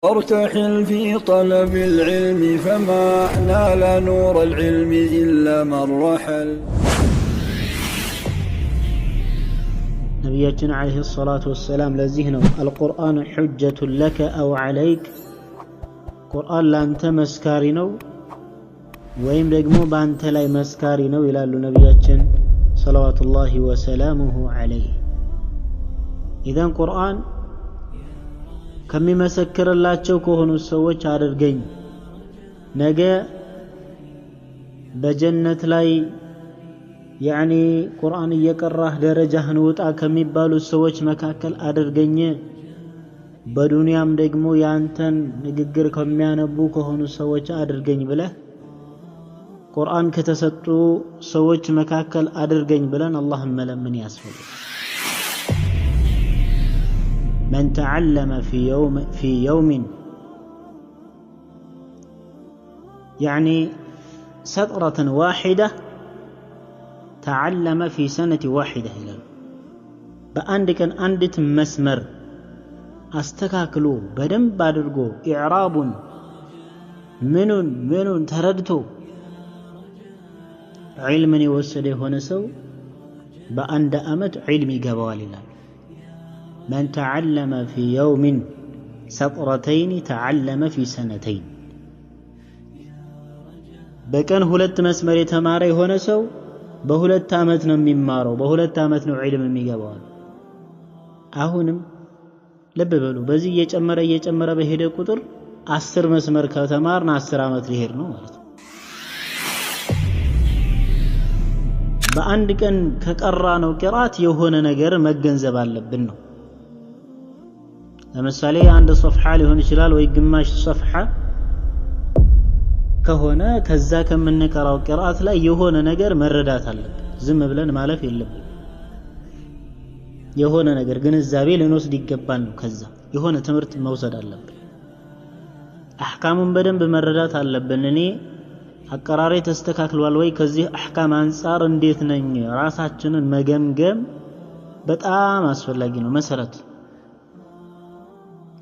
وارتحل في طلب العلم فما نال نور العلم إلا من رحل. نبينا عليه الصلاة والسلام لزهنه القرآن حجة لك أو عليك. قرآن لانت مسكارينو ويم دقمو بانت لاي مسكارينو إلى نبينا صلوات الله وسلامه عليه. إذن قرآن كم مسكر الله تشوكوهن السوّج على الجن نجا بجنة لاي يعني قرآن يقرأ درجة نوتا كم يبالو السوّج مكاكل على الجن بدنيا مدقمو يانتن نجقر كم يانبو كوهن السوّج على الجن بله قرآن كتستو سوّج مكاكل على الجن بلن اللهم لمن يسفل. من تعلم في يوم يعني سطرة واحدة تعلم في سنة واحدة هلال بأندك أندت مسمر أستكاكلو بدم بادرقو إعراب منون تردتو علمني وسده ونسو بأند أمت علمي قبوالي لال. من تعلم في يوم سطرتين تعلم في سنتين. بكن هلت مسمر تماري هنا سو بهلت تامتنا ممارو بهلت تامتنا علم ميقبال. أهونم لببلو بزي يجمر بهيدا كتر 10 مسمر كتمارنا 10 عامت لهيرنو በአንድ ቀን ከቀራነው ቅራት የሆነ ነገር መገንዘብ አለብን ነው። ለምሳሌ አንድ ሶፍሐ ሊሆን ይችላል ወይ ግማሽ ሶፍሐ ከሆነ ከዛ ከምንቀራው ቅራት ላይ የሆነ ነገር መረዳት አለብን። ዝም ብለን ማለፍ የለብን። የሆነ ነገር ግንዛቤ ልንወስድ ይገባል ነው። ከዛ የሆነ ትምህርት መውሰድ አለብን። አህካሙን በደንብ መረዳት አለብን። እኔ አቀራሬ ተስተካክሏል ወይ ከዚህ አህካም አንፃር እንዴት ነኝ ራሳችንን መገምገም በጣም አስፈላጊ ነው። መሰረት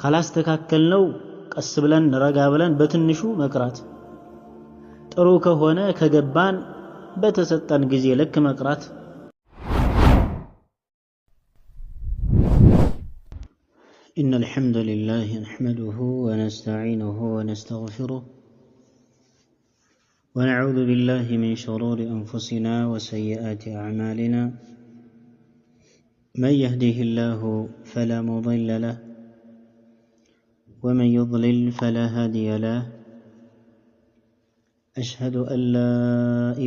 ካላስተካከልነው ቀስ ብለን ረጋ ብለን በትንሹ መቅራት ጥሩ ከሆነ ከገባን በተሰጠን ጊዜ ልክ መቅራት። إن الحمد لله نحمده ونستعينه ونستغفره ونعوذ بالله من شرور أنفسنا وسيئات أعمالنا من يهده الله فلا مضل له ومن يضلل فلا هادي له. أشهد أن لا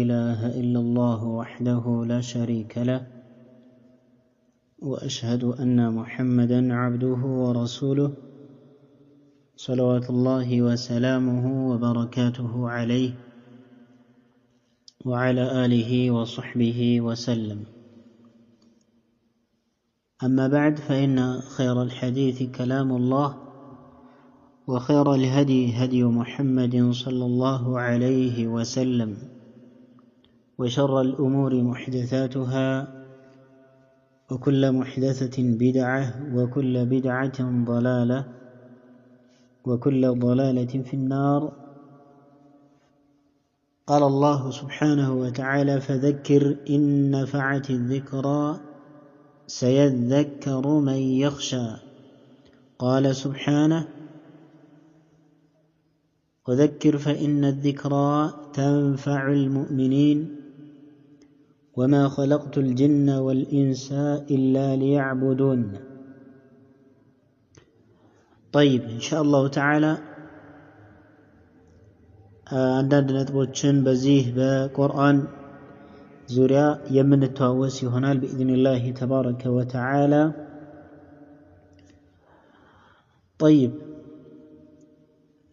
إله إلا الله وحده لا شريك له وأشهد أن محمدا عبده ورسوله صلوات الله وسلامه وبركاته عليه وعلى آله وصحبه وسلم. أما بعد فإن خير الحديث كلام الله وخير الهدي هدي محمد صلى الله عليه وسلم وشر الأمور محدثاتها وكل محدثة بدعة وكل بدعة ضلالة وكل ضلالة في النار. قال الله سبحانه وتعالى فذكر إن نفعت الذكرى سيذكر من يخشى. قال سبحانه وذكر فإن الذكرى تنفع المؤمنين وما خلقت الجن والإنس إلا ليعبدون. طيب إن شاء الله تعالى አንዳንድ ነጥቦችን በዚህ በቁርአን ዙሪያ የምንተዋወስ ይሆናል بإذن تبارك وتعالى. طيب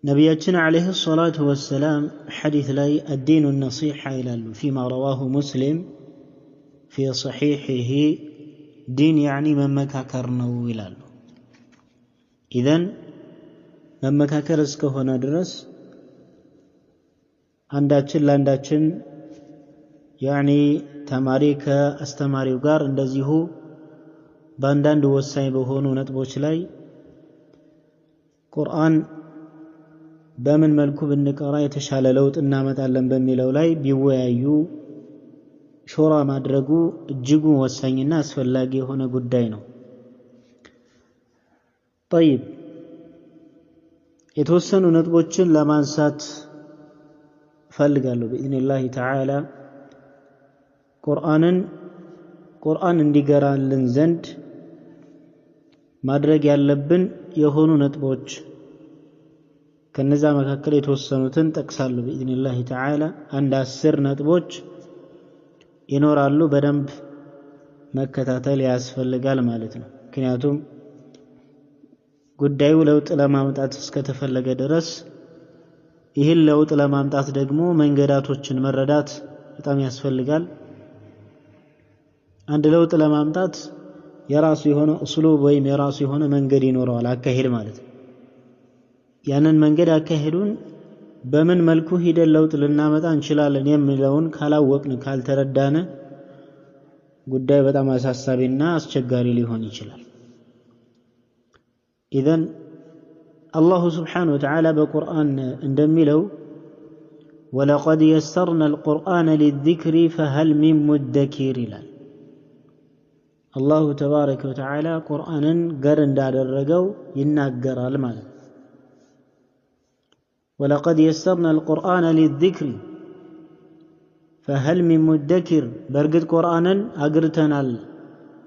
نبينا عليه الصلاة والسلام حديث لا الدين النصيحة إلى فيما رواه مسلم في صحيحه دين يعني من مكاكرنو إلى إذن من مكاكر اسكهنا درس አንዳችን ለአንዳችን ያኒ ተማሪ ከአስተማሪው ጋር እንደዚሁ በአንዳንድ ወሳኝ በሆኑ ነጥቦች ላይ ቁርአን በምን መልኩ ብንቀራ የተሻለ ለውጥ እናመጣለን በሚለው ላይ ቢወያዩ ሹራ ማድረጉ እጅጉ ወሳኝና አስፈላጊ የሆነ ጉዳይ ነው። طيب የተወሰኑ ነጥቦችን ለማንሳት ፈልጋለሁ بإذن ተዓላ ቁርአን እንዲገራልን ዘንድ ማድረግ ያለብን የሆኑ ነጥቦች ከነዛ መካከል የተወሰኑትን ጠቅሳለሁ بإذن ተዓላ አንድ 10 ነጥቦች ይኖራሉ። በደንብ መከታተል ያስፈልጋል ማለት ነው። ምክንያቱም ጉዳዩ ለውጥ ለማምጣት እስከተፈለገ ድረስ ይህን ለውጥ ለማምጣት ደግሞ መንገዳቶችን መረዳት በጣም ያስፈልጋል። አንድ ለውጥ ለማምጣት የራሱ የሆነ ኡስሉብ ወይም የራሱ የሆነ መንገድ ይኖረዋል፣ አካሄድ ማለት ነው። ያንን መንገድ አካሄዱን በምን መልኩ ሂደን ለውጥ ልናመጣ እንችላለን የሚለውን ካላወቅን ካልተረዳነ ጉዳይ በጣም አሳሳቢና አስቸጋሪ ሊሆን ይችላል። ኢዘን አላሁ ስብሓነሁ ወተዓላ በቁርአን እንደሚለው ወለቀድ የሰርና አልቁርአነ ሊዚክሪ ፈሀል ሚን ሙደኪር ይላል። አላሁ ተባረከ ወተዓላ ቁርአንን ገር እንዳደረገው ይናገራል ማለት ነው። ወለቀድ የሰርና አልቁርአነ ሊዚክሪ ፈሀል ሚን ሙደኪር በእርግጥ ቁርአንን አግርተናል፣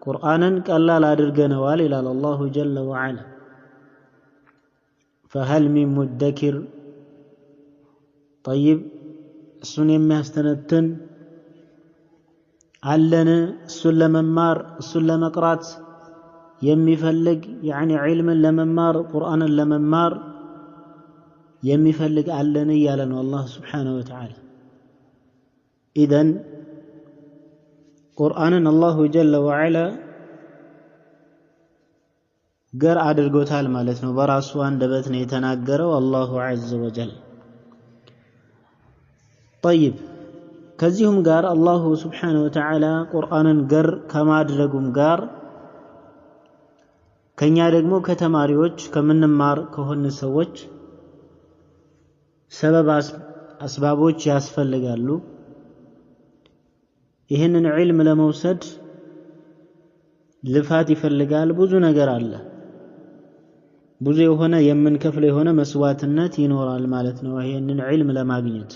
ቁርአንን ቀላል አድርገነዋል ይላል አላሁ ጀለ ወዐላ። ፈሀል ሚን ሙደኪር ጠይብ እሱን የሚያስተነትን አለን? እሱን ለመማር እሱን ለመቅራት የሚፈልግ ያኒ ዒልምን ለመማር ቁርአንን ለመማር የሚፈልግ አለን እያለ ነው አላህ ስብሓነሁ ወተዓላ። ኢዘን ቁርአንን አላሁ ጀለ ወዐላ ገር አድርጎታል ማለት ነው። በራሱ አንደበት ነው የተናገረው አላሁ ዐዘ ወጀል። ጠይብ ከዚሁም ጋር አላሁ ስብሓነሁ ወተዓላ ቁርአንን ገር ከማድረጉም ጋር ከኛ ደግሞ ከተማሪዎች ከምንማር ከሆነ ሰዎች ሰበብ አስባቦች ያስፈልጋሉ። ይህንን ዒልም ለመውሰድ ልፋት ይፈልጋል። ብዙ ነገር አለ። ብዙ የሆነ የምንከፍለው የሆነ መስዋዕትነት ይኖራል ማለት ነው ይህንን ዒልም ለማግኘት።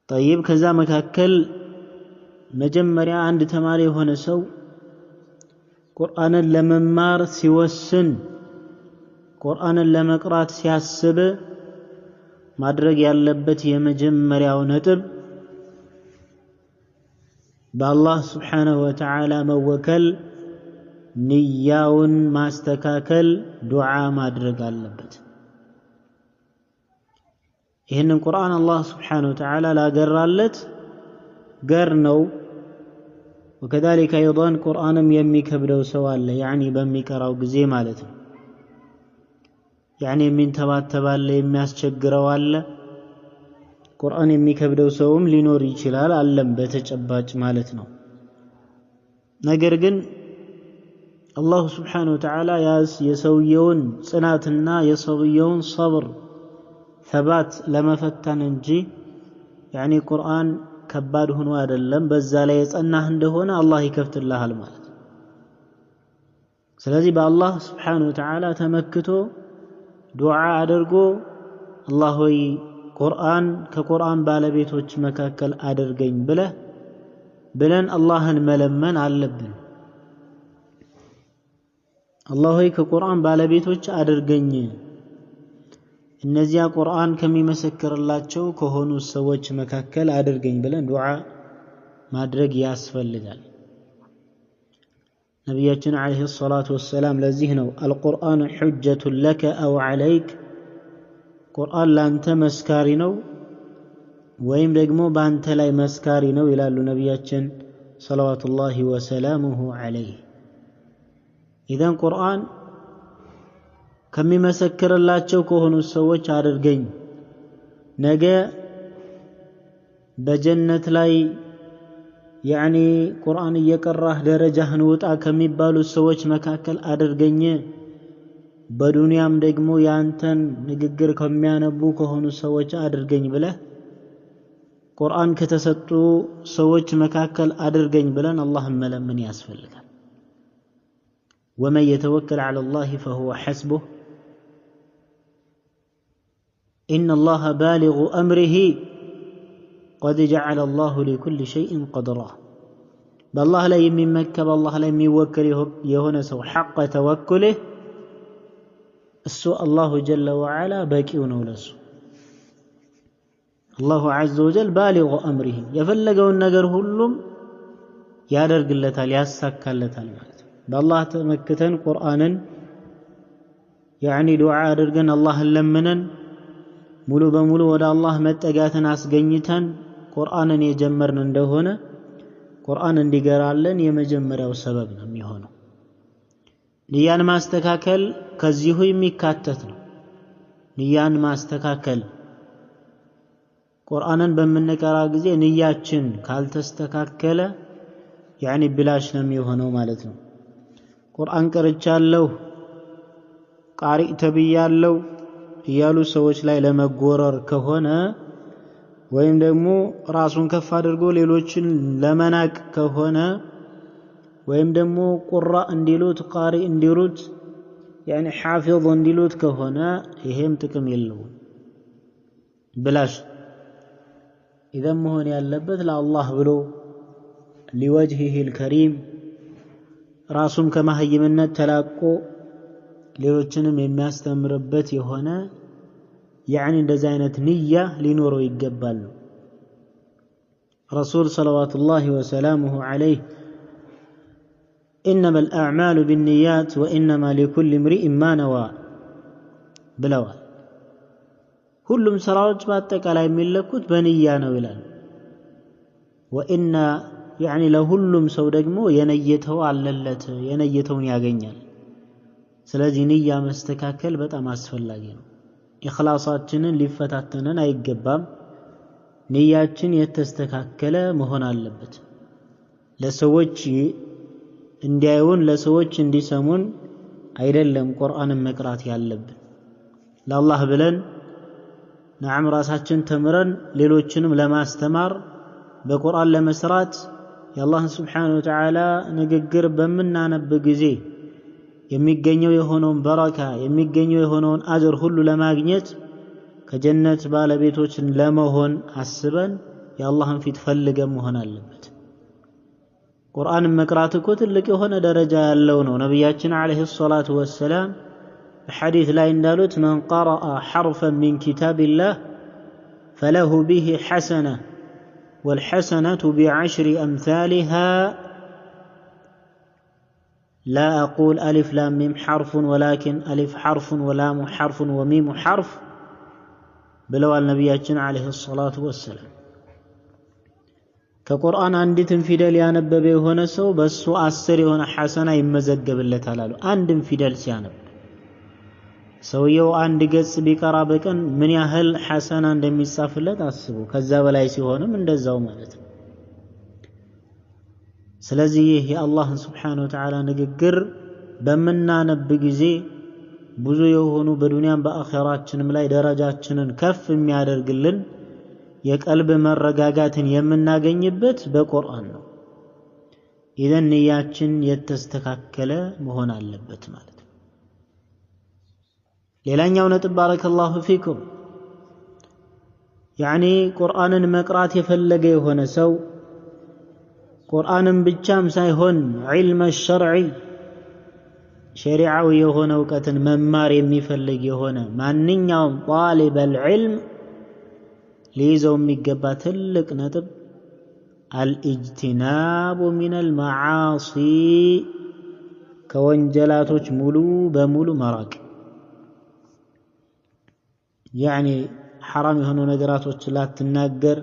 ጠይብ ከዛ መካከል መጀመሪያ አንድ ተማሪ የሆነ ሰው ቁርአንን ለመማር ሲወስን ቁርአንን ለመቅራት ሲያስብ ማድረግ ያለበት የመጀመሪያው ነጥብ በአላህ ስብሓነሁ ወተዓላ መወከል፣ ንያውን ማስተካከል፣ ዱዓ ማድረግ አለበት። ይህንን ቁርአን አላህ ስብሓነሁ ወተዓላ ላገራለት ገር ነው። ወከዛሊከ አይضን ቁርአንም የሚከብደው ሰው አለ፣ ያኒ በሚቀራው ጊዜ ማለት ነው። ያኒ የሚንተባተባለ የሚያስቸግረው አለ። ቁርአን የሚከብደው ሰውም ሊኖር ይችላል፣ አለም በተጨባጭ ማለት ነው። ነገር ግን አላሁ ስብሓነሁ ወተዓላ የሰውየውን ጽናትና የሰውየውን ሰብር ተባት ለመፈተን እንጂ ያኒ ቁርአን ከባድ ሆኖ አይደለም። በዛ ላይ የጸናህ እንደሆነ አላህ ይከፍትልሃል ማለት ነው። ስለዚህ በአላህ ስብሓነሁ ወተዓላ ተመክቶ ዱዓ አድርጎ አላህ ሆይ ቁርአን ከቁርአን ባለቤቶች መካከል አድርገኝ ብለን አላህን መለመን አለብን። አላህ ሆይ ከቁርአን ባለቤቶች አድርገኝ፣ እነዚያ ቁርአን ከሚመሰክርላቸው ከሆኑ ሰዎች መካከል አድርገኝ ብለን ዱዓ ማድረግ ያስፈልጋል። ነቢያችን ዓለይሂ ሰላቱ ወሰላም ለዚህ ነው አልቁርአኑ ሑጀቱን ለከ አው ዓለይክ፣ ቁርአን ላንተ መስካሪ ነው ወይም ደግሞ በአንተ ላይ መስካሪ ነው ይላሉ ነቢያችን ሰለዋቱላሂ ወሰላሙሁ ዓለይህ። ኢዘን ቁርአን ከሚመሰክርላቸው ከሆኑ ሰዎች አድርገኝ፣ ነገ በጀነት ላይ ያኒ ቁርአን እየቀራህ ደረጃህን ውጣ ከሚባሉ ሰዎች መካከል አድርገኝ በዱንያም ደግሞ ያንተን ንግግር ከሚያነቡ ከሆኑ ሰዎች አድርገኝ ብለህ ቁርአን ከተሰጡ ሰዎች መካከል አድርገኝ ብለን አላህን መለመን ያስፈልጋል። ومن يتوكل على الله فهو حسبه إن الله بالغ أمره قد جعل الله لكل شيء قدرا بالله لا يمكن بالله لا يوكل يهون سو حق توكله السوء الله جل وعلا باكيون ولس الله عز وجل بالغ أمره يفلقوا النجر هلهم يادرق اللتال ياسكالتال مالت بالله تمكتن قرآنا يعني دعاء درقن الله اللمنن ملو بملو ودا الله متقاتن اسقنيتن قرآنا يجمرن اندهونا قرآن እንዲገራለን የመጀመሪያው ሰበብ ነው የሚሆነው። ንያን ማስተካከል ከዚሁ የሚካተት ነው። ንያን ማስተካከል ቁርአንን በመነቀራ ጊዜ ንያችን ካልተስተካከለ ያኒ ብላሽ ነው የሚሆነው ማለት ነው። ቁርአን ቀርቻለሁ ቃሪ ተብያለሁ እያሉ ሰዎች ላይ ለመጎረር ከሆነ ወይም ደግሞ ራሱን ከፍ አድርጎ ሌሎችን ለመናቅ ከሆነ ወይም ደግሞ ቁራ እንዲሉት ቃሪ እንዲሉት ያኒ ሐፊዝ እንዲሉት ከሆነ ይሄም ጥቅም የለውም ብላሽ ኢዘን መሆን ያለበት ለአላህ ብሎ لوجهه الكريم ራሱም ከማህይምነት ተላቆ ሌሎችንም የሚያስተምርበት የሆነ يعني እንደዚህ አይነት ንያ ሊኖረው ይገባል። رسول صلوات الله وسلامه عليه إنما الأعمال بالنيات وإنما لكل امرئ ما نوى ብለዋል። ሁሉም ስራዎች በአጠቃላይ የሚለኩት በንያ ነው ይላል። وإن يعني ለሁሉም ሰው ደግሞ የነየተው አለለት የነየተውን ያገኛል። ስለዚህ ንያ መስተካከል በጣም አስፈላጊ ነው። ኢኽላሳችንን ሊፈታተነን አይገባም። ንያችን የተስተካከለ መሆን አለበት። ለሰዎች እንዲያዩን ለሰዎች እንዲሰሙን አይደለም ቁርአንን መቅራት ያለብን። ለአላህ ብለን ነዓም ራሳችን ተምረን ሌሎችንም ለማስተማር በቁርአን ለመስራት የአላህን Subhanahu Wa Ta'ala ንግግር በመናነብ ጊዜ የሚገኘው የሆነውን በረካ የሚገኘው የሆነውን አጅር ሁሉ ለማግኘት ከጀነት ባለቤቶች ለመሆን አስበን የአላህን ፊት ፈልገን መሆን አለበት። ቁርአን መቅራት እኮ ትልቅ የሆነ ደረጃ ያለው ነው። ነብያችን አለይሂ ሰላቱ ወሰላም በሐዲስ ላይ እንዳሉት من قرأ حرفا من كتاب الله فله به حسنة والحسنة بعشر أمثالها لا أقول ألف لام ميم حرف ولكن ألف حرف ولام حرف وميم حرف بلو النبياتنا عليه الصلاة والسلام كقرآن عندي تنفيدل يانببه هنا سو بس هو أسر هنا حسنة يمزقب اللي تلالو عندي تنفيدل سيانب سويو عندي قص بقرابك من يهل حسنة عندما يصاف الله تأسبه كذاب لا يسي هنا من دزاو مالته ስለዚህ የአላህን Subhanahu Wa Ta'ala ንግግር በመናነብ ጊዜ ብዙ የሆኑ በዱንያም በአኺራችንም ላይ ደረጃችንን ከፍ የሚያደርግልን የቀልብ መረጋጋትን የምናገኝበት በቁርአን ነው። ኢዘን ንያችን የተስተካከለ መሆን አለበት ማለት ነው። ሌላኛው ነጥብ ባረከላሁ ፊኩም ያኒ ቁርአንን መቅራት የፈለገ የሆነ ሰው ቁርአንን ብቻም ሳይሆን ዒልም الشرعي ሸሪዓዊ የሆነ ዕውቀትን መማር የሚፈልግ የሆነ ማንኛውም ጣሊብ العلم ሊይዘው የሚገባ ትልቅ ነጥብ الاجتناب من المعاصي ከወንጀላቶች ሙሉ በሙሉ መራቅ يعني حرام የሆኑ ነገራቶች ላትናገር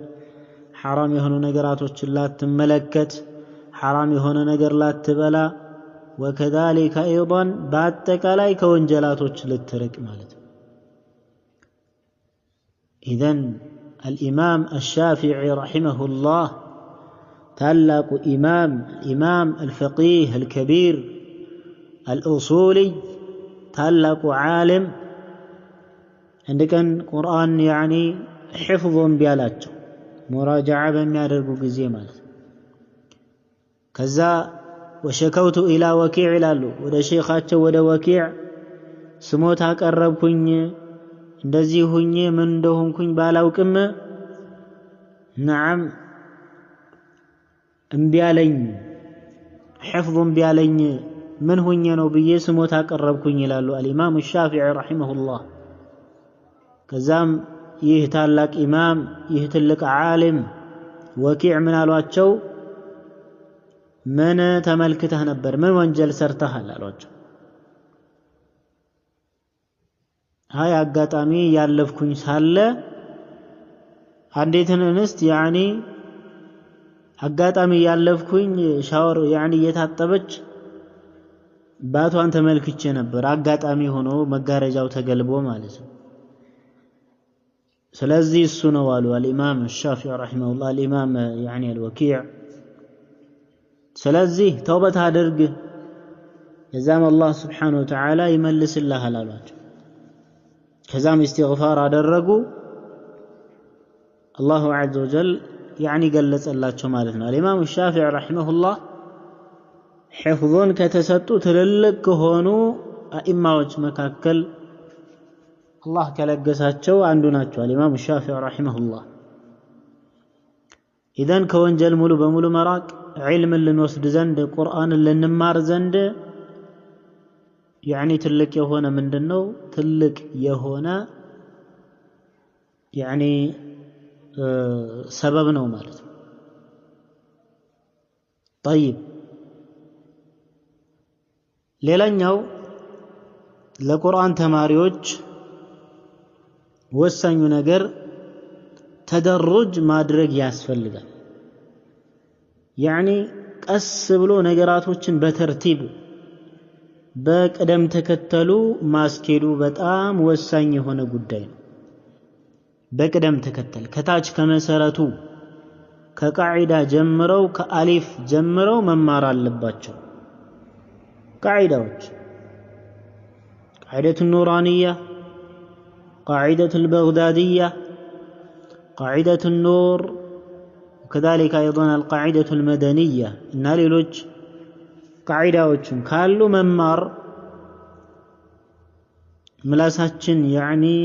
حرام የሆኑ ነገራቶችን ላትመለከት حرام የሆነ ነገር ላትበላ وكذلك ايضا በአጠቃላይ ከወንጀላቶች ልትርቅ ማለት ነው። اذا الامام الشافعي رحمه الله ታላቁ ኢማም الفقيه الكبير الأصولي ታላቁ ዓለም አንድ ቀን ቁርአን ያኒ ሕፍظን ቢያላቸው ሙራጃዓ በሚያደርጉ ጊዜ ማለት ከዛ ወሸከውቱ ኢላ ወኪዕ ይላሉ ወደ ሼኻቸው ወደ ወኪዕ ስሞታ አቀረብኩኝ እንደዚህ ሁኜ ምን እንደሆንኩኝ ባላውቅም ነዓም እምቢያለኝ ሕፍظን ቢያለኝ ምን ሁኜ ነው ብዬ ስሞታ አቀረብኩኝ ይላሉ አልኢማም ሻፊዒ ረሒመሁላህ ከዛም ይህ ታላቅ ኢማም ይህ ትልቅ ዓሊም ወኪዕ ምን አሏቸው ምን ተመልክተህ ነበር ምን ወንጀል ሰርተሃል አሏቸው ሃይ አጋጣሚ ያለፍኩኝ ሳለ አንዲትን እንስት ያኒ አጋጣሚ ያለፍኩኝ ሻወር ያኒ እየታጠበች ባቷን ተመልክቼ ነበር አጋጣሚ ሆኖ መጋረጃው ተገልቦ ማለት ነው ስለዚህ እሱ ነው አሉ አልኢማም ሻፊዒ ረሒመሁላህ አልኢማም ያኒ አልወኪዕ ስለዚህ ተውበት አድርግ የዛም አላህ ስብሓነሁ ወተዓላ ይመልስልሃል አሏቸው ከዛም ኢስቲግፋር አደረጉ አላሁ ዐዘ ወጀል ያኒ ገለጸላቸው ማለት ነው አልኢማም ሻፊዒ ረሒመሁላህ ሕፍظን ከተሰጡ ትልልቅ ከሆኑ አኢማዎች መካከል አላህ ከለገሳቸው አንዱ ናቸው አልኢማም ሻፊዒ ረሒመሁላህ ኢዘን ከወንጀል ሙሉ በሙሉ መራቅ علم ልንወስድ ዘንድ ቁርአን ልንማር ዘንድ ያኒ ትልቅ የሆነ ምንድነው ትልቅ የሆነ ያኒ ሰበብ ነው ማለት ነው طيب ሌላኛው ለቁርአን ተማሪዎች ወሳኙ ነገር ተደሩጅ ማድረግ ያስፈልጋል ያኒ ቀስ ብሎ ነገራቶችን በተርቲብ በቅደም ተከተሉ ማስኬዱ በጣም ወሳኝ የሆነ ጉዳይ ነው በቅደም ተከተል ከታች ከመሰረቱ ከቃዒዳ ጀምረው ከአሊፍ ጀምረው መማር አለባቸው ቃዒዳዎች ቃዒደቱ ኑራንያ ቃዒደቱ البغدادية ቃዒደቱ النور وكذلك أيضا القاعدة المدنية إن ليلوج قاعدة كالو ممار ملاساتشن يعني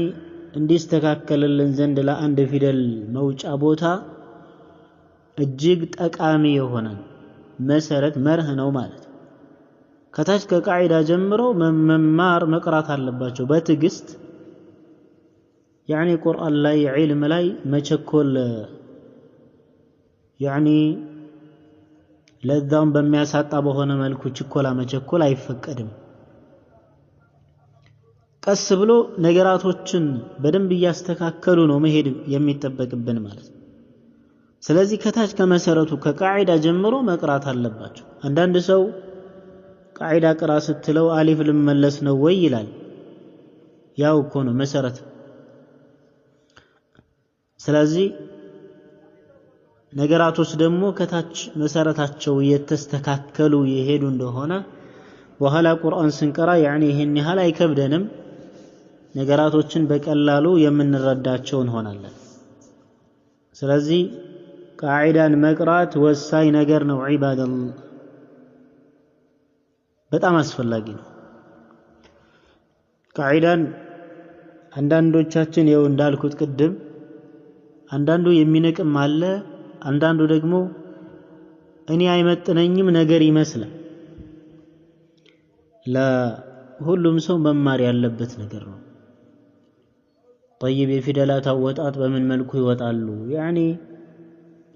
اندي استكاكل اللنزند لا عند فيدل موج أبوتا እጅግ ጠቃሚ የሆነ መሰረት መርህ ነው ማለት ከታች ከቃዒዳ ጀምረው መማር መቅራት አለባቸው በትግስት يعني ቁርአን ላይ ዒልም ላይ መቸኮል يعني ለዛም በሚያሳጣ በሆነ መልኩ ችኮላ መቸኮል አይፈቀድም ቀስ ብሎ ነገራቶችን በደንብ ያስተካከሉ ነው መሄድ የሚጠበቅብን ማለት ነው ስለዚህ ከታች ከመሰረቱ ከቃዒዳ ጀምሮ መቅራት አለባቸው አንዳንድ ሰው ቃዒዳ ቅራ ስትለው አሊፍ ልመለስ ነው ወይ ይላል ያው እኮ ነው መሰረት ስለዚህ ነገራቶች ደግሞ ከታች መሰረታቸው የተስተካከሉ ይሄዱ እንደሆነ በኋላ ቁርአን ስንቀራ ያኒ ይሄን ያህል አይከብደንም ነገራቶችን በቀላሉ የምንረዳቸው እንሆናለን ስለዚህ ቃዒዳን መቅራት ወሳኝ ነገር ነው ዒባደላህ በጣም አስፈላጊ ነው ቃዒዳን አንዳንዶቻችን ይው እንዳልኩት ቅድም አንዳንዱ የሚነቅም አለ አንዳንዱ ደግሞ እኔ አይመጥነኝም ነገር ይመስላል ለሁሉም ሰው መማር ያለበት ነገር ነው طيب የፊደላት አወጣጥ በምን መልኩ ይወጣሉ يعني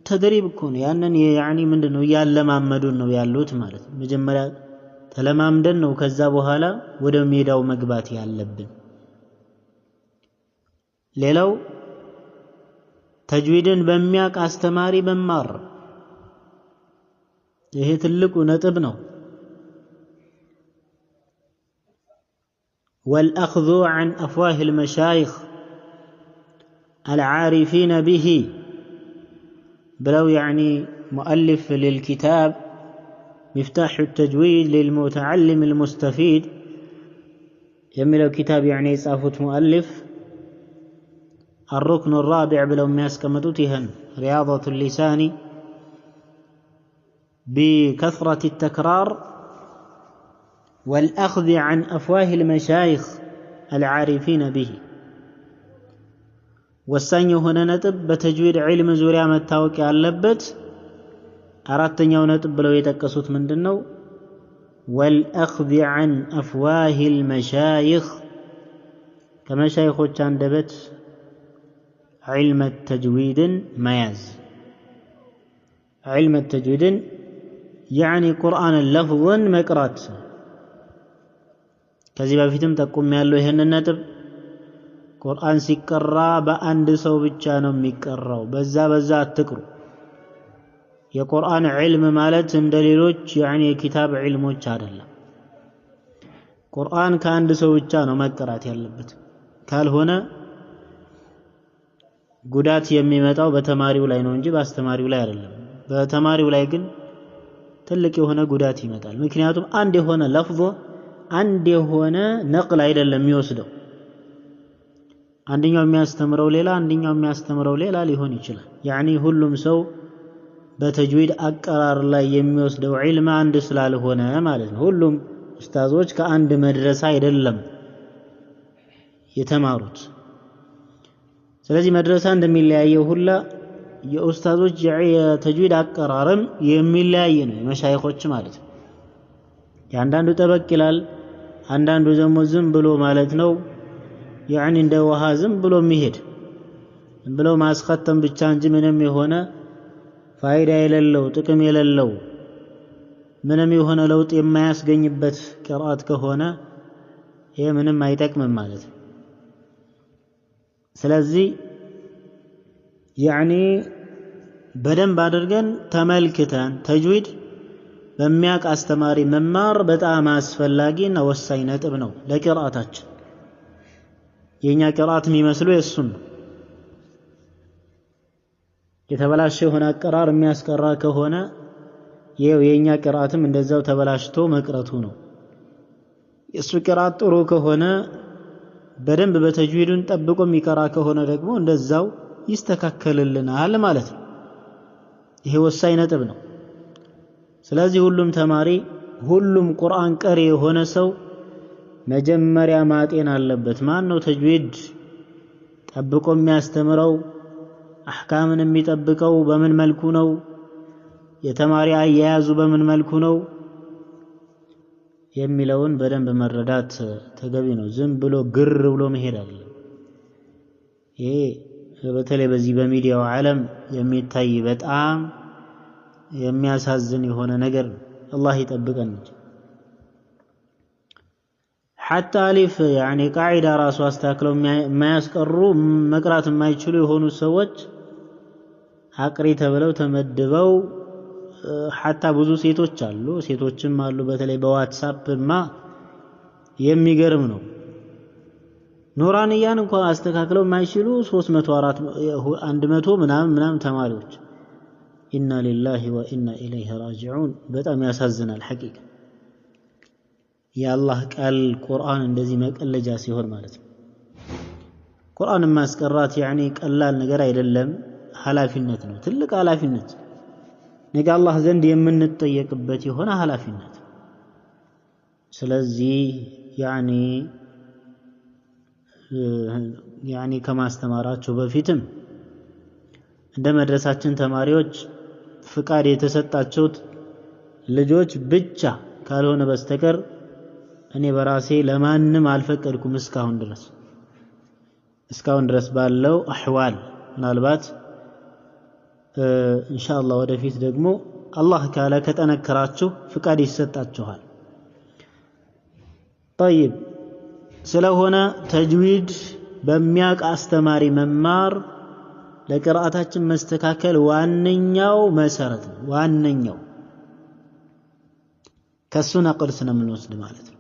ተድሪብ እኮ ነው ያንን يعني ምንድነው ያለማመዱን ነው ያሉት ማለት መጀመሪያ ተለማምደን ነው ከዛ በኋላ ወደ ሜዳው መግባት ያለብን ሌላው ተጅዊድን በሚያቅ አስተማሪ መማር ይሄ ትልቁ ነጥብ ነው والأخذ عن أفواه المشايخ العارفين به بلو يعني مؤلف የሚለው ኪታብ يعني የጻፉት ሙአሊፍ الركن الرابع ብለው የሚያስቀምጡት ይሄን رياضة اللسان بكثرة التكرار والأخذ عن أفواه المشايخ العارفين به ወሳኝ የሆነ ነጥብ በተጅዊድ ዒልም ዙሪያ መታወቅ ያለበት አራተኛው ነጥብ ብለው የጠቀሱት ምንድነው والأخذ عن أفواه المشايخ ከመሻይኾች አንደበት علم التجويد مياز علم التجويد يعني قرآن لفظا مقرات ከዚህ በፊትም ተቆም ያለው ይሄንን ነጥብ ቁርአን ሲቀራ በአንድ ሰው ብቻ ነው የሚቀራው በዛ አትቅሩ የቁርአን ዒልም ማለት እንደሌሎች يعني የኪታብ ዒልሞች አይደለም ቁርአን ከአንድ ሰው ብቻ ነው መቀራት ያለበት ካልሆነ ጉዳት የሚመጣው በተማሪው ላይ ነው እንጂ በአስተማሪው ላይ አይደለም በተማሪው ላይ ግን ትልቅ የሆነ ጉዳት ይመጣል ምክንያቱም አንድ የሆነ ለፍظ አንድ የሆነ ነቅል አይደለም የሚወስደው አንደኛው የሚያስተምረው ሌላ አንደኛው የሚያስተምረው ሌላ ሊሆን ይችላል يعني ሁሉም ሰው በተጅዊድ አቀራር ላይ የሚወስደው ዒልም አንድ ስላልሆነ ማለት ነው ሁሉም ኡስታዞች ከአንድ መድረሳ አይደለም የተማሩት ስለዚህ መድረሳ እንደሚለያየው ሁላ የኡስታዞች የተጅዊድ አቀራርም የሚለያይ ነው የመሻይኾች ማለት ነው ያንዳንዱ ጠበቅ ይላል አንዳንዱ ደግሞ ዝም ብሎ ማለት ነው يعني እንደ ውሃ ዝም ብሎ የሚሄድ ዝም ብሎ ማስختም ብቻ እንጂ ምንም የሆነ ፋይዳ የሌለው ጥቅም የሌለው ምንም የሆነ ለውጥ የማያስገኝበት ቅርአት ከሆነ ይሄ ምንም አይጠቅምም ማለት ነው ስለዚህ يعني በደንብ አድርገን ተመልክተን ተጅዊድ በሚያቅ አስተማሪ መማር በጣም አስፈላጊና ወሳኝ ነጥብ ነው ለቅርአታችን የኛ ቅርአት የሚመስለው የሱን የተበላሸ የሆነ አቀራር የሚያስቀራ ከሆነ ይሄው የኛ ቅርአትም እንደዛው ተበላሽቶ መቅረቱ ነው የሱ ቅርአት ጥሩ ከሆነ በደንብ በተጅዊዱን ጠብቆ የሚቀራ ከሆነ ደግሞ እንደዛው ይስተካከልልናል ማለት ነው ይሄ ወሳኝ ነጥብ ነው ስለዚህ ሁሉም ተማሪ ሁሉም ቁርአን ቀሪ የሆነ ሰው መጀመሪያ ማጤን አለበት ማን ነው ተጅዊድ ጠብቆ የሚያስተምረው አህካምን የሚጠብቀው በምን መልኩ ነው የተማሪ አያያዙ በምን መልኩ ነው የሚለውን በደንብ መረዳት ተገቢ ነው ዝም ብሎ ግር ብሎ መሄድ አይደለም ይሄ በተለይ በዚህ በሚዲያው ዓለም የሚታይ በጣም የሚያሳዝን የሆነ ነገር አላህ ይጠብቀን حتى الف يعني قاعده ራሱ አስተካክለው የማያስቀሩ መቅራት የማይችሉ የሆኑ ሰዎች አቅሪ ተብለው ተመድበው حتى ብዙ ሴቶችም አሉ በተለይ በዋትስአፕማ የሚገርም ነው ኑራንያን እንኳን አስተካክለው የማይችሉ 300 400 100 ምናምን ተማሪዎች ኢና ሊላሂ ወኢና ኢለይሂ ራጂዑን በጣም ያሳዝናል ሐቂቃ የአላህ ቃል ቁርአን እንደዚህ መቀለጃ ሲሆን ማለት ነው ቁርአን ማስቀራት يعني ቀላል ነገር አይደለም ሐላፊነት ነው ትልቅ ሐላፊነት ነገ አላህ ዘንድ የምንጠየቅበት የሆነ ሐላፊነት ስለዚህ يعني ከማስተማራቸው በፊትም እንደ መድረሳችን ተማሪዎች ፍቃድ የተሰጣቸው ልጆች ብቻ ካልሆነ በስተቀር እኔ በራሴ ለማንም አልፈቀድኩም እስካሁን ድረስ ባለው አህዋል ምናልባት ኢንሻአላህ ወደፊት ደግሞ አላህ ካለ ከተነከራችሁ ፍቃድ ይሰጣችኋል طيب ስለሆነ ተጅዊድ በሚያቅ አስተማሪ መማር ለቅርአታችን መስተካከል ዋነኛው መሰረት ነው ዋነኛው ከሱ ነቅል ስለምንወስድ ማለት ነው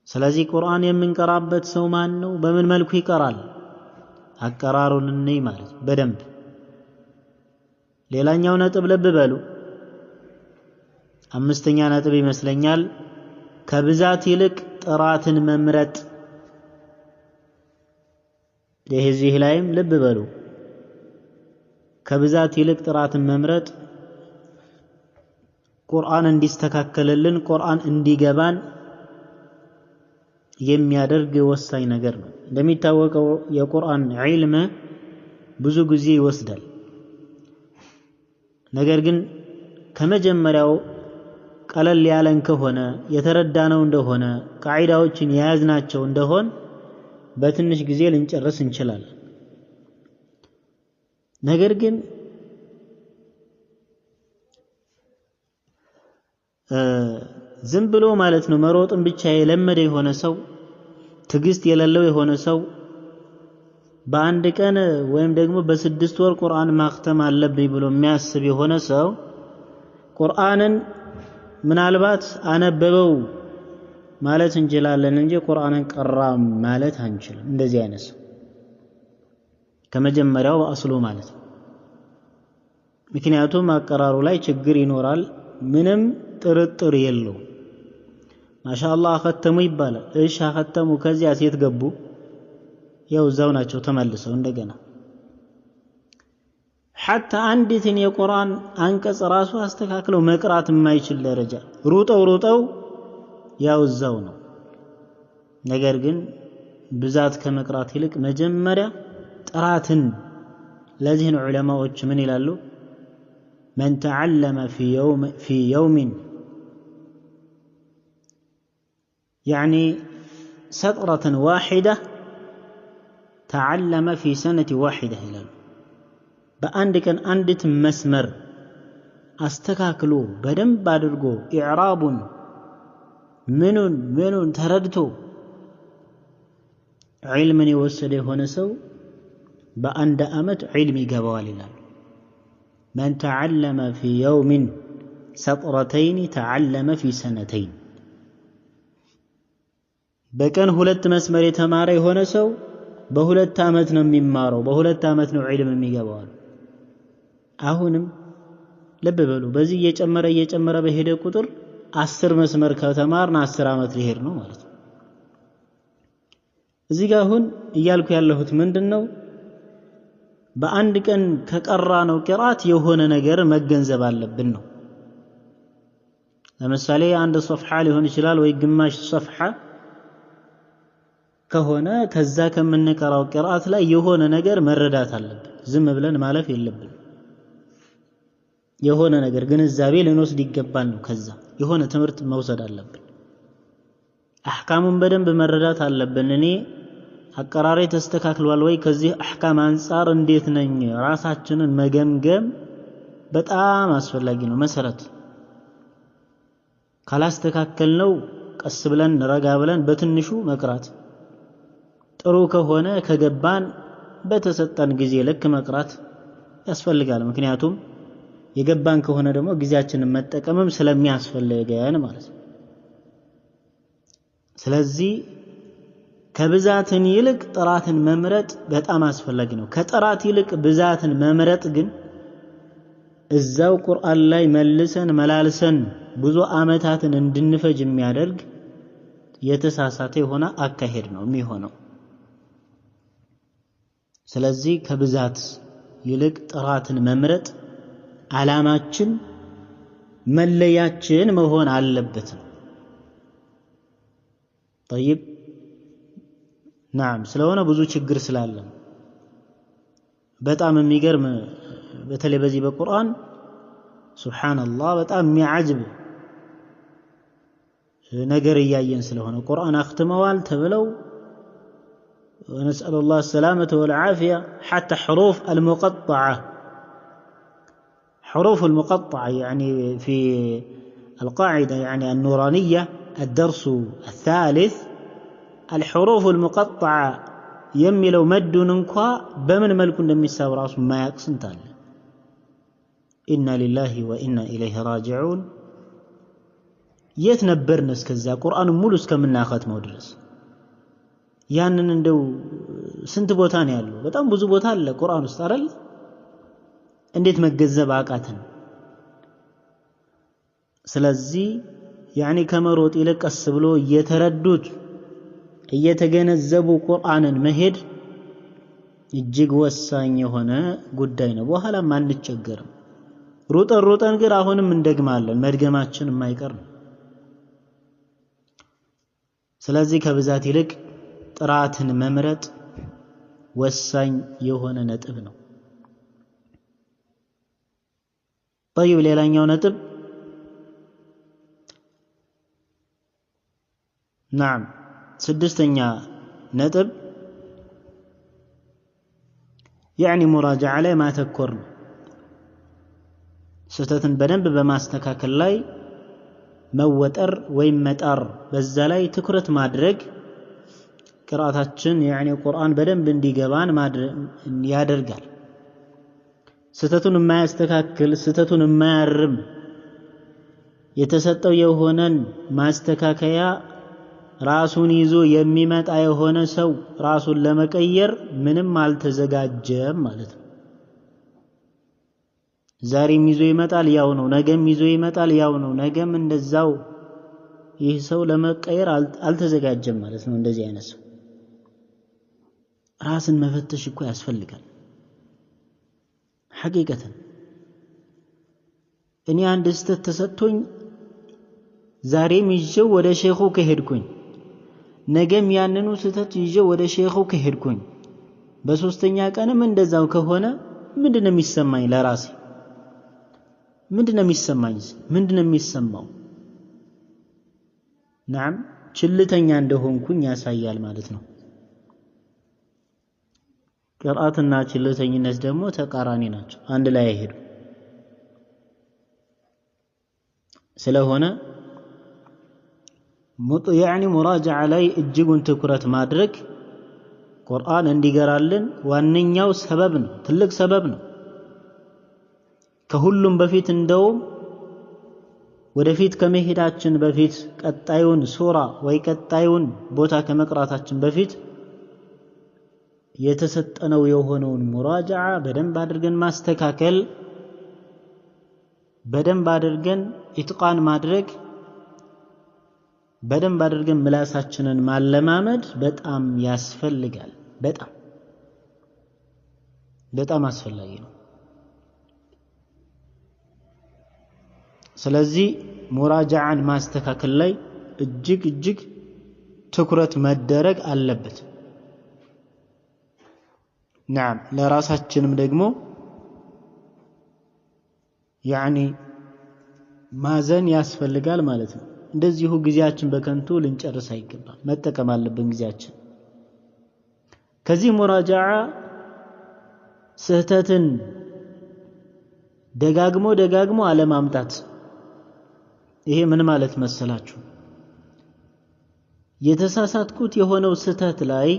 ስለዚህ ቁርአን የምንቀራበት ሰው ማን ነው በምን መልኩ ይቀራል አቀራሩን እንይ ማለት በደንብ ሌላኛው ነጥብ ልብ በሉ አምስተኛ ነጥብ ይመስለኛል ከብዛት ይልቅ ጥራትን መምረጥ ለዚህ ላይም ልብ በሉ ከብዛት ይልቅ ጥራትን መምረጥ ቁርአን እንዲስተካከለልን ቁርአን እንዲገባን የሚያደርግ ወሳኝ ነገር ነው እንደሚታወቀው የቁርአን ዒልም ብዙ ጊዜ ይወስዳል ነገር ግን ከመጀመሪያው ቀለል ያለን ከሆነ የተረዳነው እንደሆነ ቃዒዳዎችን የያዝናቸው እንደሆን በትንሽ ጊዜ ልንጨርስ እንችላለን ነገር ግን ዝም ብሎ ማለት ነው መሮጥን ብቻ የለመደ የሆነ ሰው ትግስት የሌለው የሆነ ሰው በአንድ ቀን ወይም ደግሞ በስድስት ወር ቁርአን ማክተም አለብኝ ብሎ የሚያስብ የሆነ ሰው ቁርአንን ምናልባት አነበበው ማለት እንችላለን እንጂ ቁርአንን ቀራ ማለት አንችልም እንደዚህ አይነት ሰው ከመጀመሪያው በአስሉ ማለት ነው ምክንያቱም አቀራሩ ላይ ችግር ይኖራል ምንም ጥርጥር የለው ማሻአላህ አختሙ ይባላል እሺ አختሙ ከዚያ ሴት ገቡ ያው እዛው ናቸው ተመልሰው እንደገና حتى አንዲትን የቁርአን አንቀጽ ራሱ አስተካክለው መቅራት የማይችል ደረጃ ሩጠው ያው እዛው ነው ነገር ግን ብዛት ከመቅራት ይልቅ መጀመሪያ ጥራትን ለዚህ ነው ዑለማዎች ምን ይላሉ من تعلم في يوم يعني سطرة واحدة تعلم في سنة واحدة ይላሉ በአንድ ቀን አንዲት መስመር አስተካክሎ በደንብ አድርጎ ኢዕራቡን ምኑን ተረድቶ ዒልምን የወሰደ የሆነ ሰው በአንድ አመት ዒልም ይገባዋል ይላል من تعلم في يوم سطرتين تعلم في سنتين በቀን ሁለት መስመር የተማረ የሆነ ሰው በሁለት አመት ነው የሚማረው በሁለት አመት ነው ዒልም የሚገባው አሁንም ልብ በሉ በዚህ እየጨመረ በሄደ ቁጥር 10 መስመር ከተማርና 10 አመት ሊሄድ ነው ማለት ነው እዚህ ጋር አሁን እያልኩ ያለሁት ምንድነው በአንድ ቀን ከቀራ ነው ቂራት የሆነ ነገር መገንዘብ አለብን ነው ለምሳሌ አንድ ሶፍሐ ሊሆን ይችላል ወይ ግማሽ ሶፍሐ ከሆነ ከዛ ከምንቀራው ቂራት ላይ የሆነ ነገር መረዳት አለብን ዝም ብለን ማለፍ የለብን የሆነ ነገር ግንዛቤ ልንወስድ ይገባል ነው ከዛ የሆነ ትምህርት መውሰድ አለብን አህካሙን በደንብ መረዳት አለብን እኔ አቀራሪ ተስተካክሏል ወይ ከዚህ አህካም አንፃር እንዴት ነኝ ራሳችንን መገምገም በጣም አስፈላጊ ነው መሰረት ካላስተካከልነው ቀስ ብለን ረጋ ብለን በትንሹ መቅራት ጥሩ ከሆነ ከገባን በተሰጠን ጊዜ ልክ መቅራት ያስፈልጋል ምክንያቱም የገባን ከሆነ ደግሞ ጊዜያችንን መጠቀምም ስለሚያስፈልገን ማለት ነው ስለዚህ ከብዛትን ይልቅ ጥራትን መምረጥ በጣም አስፈላጊ ነው ከጥራት ይልቅ ብዛትን መምረጥ ግን እዛው ቁርአን ላይ መልሰን መላልሰን ብዙ አመታትን እንድንፈጅ የሚያደርግ የተሳሳተ የሆነ አካሄድ ነው የሚሆነው ስለዚህ ከብዛት ይልቅ ጥራትን መምረጥ ዓላማችን መለያችን መሆን አለበት طيب نعم ስለሆነ ብዙ ችግር ስላለ በጣም የሚገርም በተለይ በዚህ በቁርአን ሱብሃንአላህ በጣም የሚያጅብ ነገር ያያየን ስለሆነ ቁርአን አختመዋል ተብለው ونسأل الله السلامة والعافية حتى حروف المقطعة يعني في القاعدة يعني النورانية الدرس الثالث الحروف المقطعة يملو مدون انكوا بمن ملكون እንደሚሳብ ራሱ ማያቅስንታል إنا لله وإنا إليه راجعون የት ነበርን እስከዛ ቁርአን ሙሉ እስከምናختመው ድረስ ያንን እንደው ስንት ቦታ ነው ያለው በጣም ብዙ ቦታ አለ ቁርአን ውስጥ አይደል እንዴት መገንዘብ አቃተን ስለዚህ ያኒ ከመሮጥ ይልቅ ቀስ ብሎ እየተረዱት እየተገነዘቡ ቁርአንን መሄድ እጅግ ወሳኝ የሆነ ጉዳይ ነው። በኋላም አንቸገርም። ሩጠን ግን አሁንም እንደግማለን። መድገማችን የማይቀር ነው። ስለዚህ ከብዛት ይልቅ ጥራትን መምረጥ ወሳኝ የሆነ ነጥብ ነው። طيب ሌላኛው ነጥብ نعم ስድስተኛ ነጥብ يعني ሙራጃዓ ላይ ማተኮር ነው። ስህተትን በደንብ በማስተካከል ላይ መወጠር ወይም መጣር፣ በዛ ላይ ትኩረት ማድረግ ቅራአታችን يعني ቁርአን በደንብ እንዲገባን ያደርጋል። ስህተቱን የማያስተካክል ስህተቱን የማያርም የተሰጠው የሆነን ማስተካከያ ራሱን ይዞ የሚመጣ የሆነ ሰው ራሱን ለመቀየር ምንም አልተዘጋጀም ማለት ነው። ዛሬም ይዞ ይመጣል ያው ነው፣ ነገም ይዞ ይመጣል ያው ነው፣ ነገም እንደዛው። ይህ ሰው ለመቀየር አልተዘጋጀም ማለት ነው። እንደዚህ አይነት ሰው ራስን መፈተሽ እኮ ያስፈልጋል። ሐቂቀተን እኔ አንድ ስህተት ተሰጥቶኝ ዛሬም ይዤው ወደ ሼኹ ከሄድኩኝ፣ ነገም ያንኑ ስህተት ይዤው ወደ ሼኹ ከሄድኩኝ፣ በሶስተኛ ቀንም እንደዛው ከሆነ ምንድነው የሚሰማኝ? ለራሴ ምንድነው የሚሰማኝ? ምንድነው የሚሰማው? ናም ችልተኛ እንደሆንኩኝ ያሳያል ማለት ነው። ቅርአትና ችልተኝነት ደግሞ ተቃራኒ ናቸው፣ አንድ ላይ አይሄዱ። ስለሆነ يعني ሙራጃዓ ላይ እጅጉን ትኩረት ማድረግ ቁርአን እንዲገራልን ዋነኛው ሰበብ ነው፣ ትልቅ ሰበብ ነው። ከሁሉም በፊት እንደውም ወደፊት ከመሄዳችን በፊት ቀጣዩን ሱራ ወይ ቀጣዩን ቦታ ከመቅራታችን በፊት የተሰጠነው የሆነውን ሙራጃዓ በደንብ አድርገን ማስተካከል፣ በደንብ አድርገን ኢትቃን ማድረግ፣ በደንብ አድርገን ምላሳችንን ማለማመድ በጣም ያስፈልጋል። በጣም አስፈላጊ ነው። ስለዚህ ሙራጃዓን ማስተካከል ላይ እጅግ ትኩረት መደረግ አለበት። نعم ለራሳችንም ደግሞ يعني ማዘን ያስፈልጋል ማለት ነው። እንደዚሁ ጊዜያችን በከንቱ ልንጨርስ አይገባም፣ መጠቀም አለብን ጊዜያችን። ከዚህ ሙራጃዓ ስህተትን ደጋግሞ አለማምጣት። ይሄ ምን ማለት መሰላችሁ? የተሳሳትኩት የሆነው ስህተት ላይ